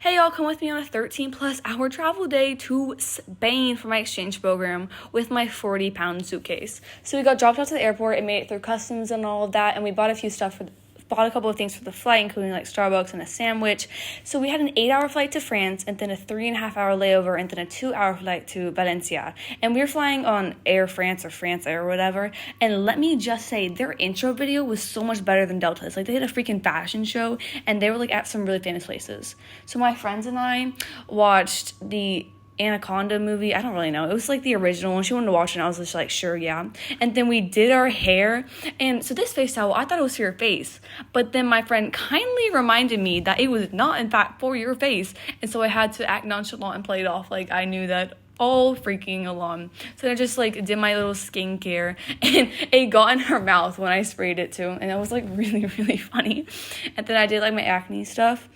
Hey y'all, come with me on a 13 plus hour travel day to Spain for my exchange program with my 40-pound suitcase. So we got dropped off to the airport and made it through customs and all of that, and we bought a couple of things for the flight, including like Starbucks and a sandwich. So we had an 8-hour flight to France, and then a 3.5-hour layover, and then a 2-hour flight to Valencia. And we were flying on Air France or France Air or whatever. And let me just say, their intro video was so much better than Delta's. Like, they had a freaking fashion show, and they were like at some really famous places. So my friends and I watched the Anaconda movie. I don't really know. It was like the original one. She wanted to watch it, and I was just like, sure, yeah. And then we did our hair. And so this face towel, I thought it was for your face. But then my friend kindly reminded me that it was not, in fact, for your face. And so I had to act nonchalant and play it off like I knew that all freaking along. So I just like did my little skincare, and it got in her mouth when I sprayed it too. And it was like really, really funny. And then I did like my acne stuff.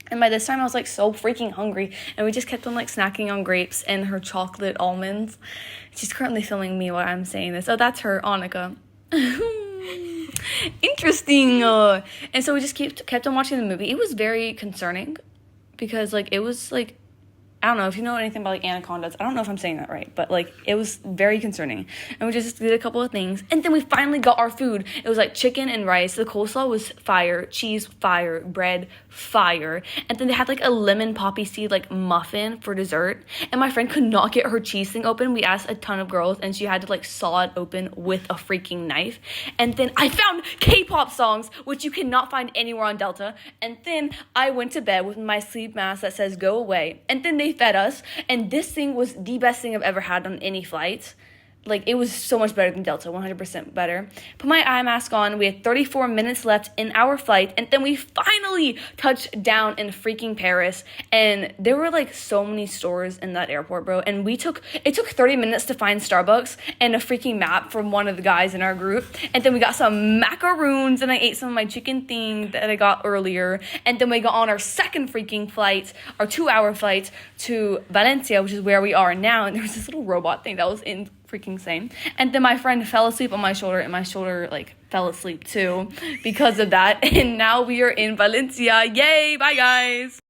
And by this time, I was, like, so freaking hungry. And we just kept on, like, snacking on grapes and her chocolate almonds. She's currently filming me while I'm saying this. Oh, that's her, Annika. Interesting. And so we just kept on watching the movie. It was very concerning because, like, it was, like, I don't know if you know anything about, like, anacondas. I don't know if I'm saying that right, but, like, it was very concerning. And we just did a couple of things. And then we finally got our food. It was, like, chicken and rice. The coleslaw was fire. Cheese, fire. Bread, fire. And then they had, like, a lemon poppy seed, like, muffin for dessert. And my friend could not get her cheese thing open. We asked a ton of girls, and she had to, like, saw it open with a freaking knife. And then I found K-pop songs, which you cannot find anywhere on Delta. And then I went to bed with my sleep mask that says, go away. And then they fed us, and this thing was the best thing I've ever had on any flight. Like, it was so much better than Delta, 100% better. Put my eye mask on. We had 34 minutes left in our flight, and then we finally touched down in freaking Paris. And there were, like, so many stores in that airport, bro. And it took 30 minutes to find Starbucks and a freaking map from one of the guys in our group. And then we got some macaroons, and I ate some of my chicken thing that I got earlier. And then we got on our second freaking flight, our 2-hour flight to Valencia, which is where we are now. And there was this little robot thing that was in freaking same. And then my friend fell asleep on my shoulder, and my shoulder like fell asleep too because of that. And now we are in Valencia. Yay, bye guys.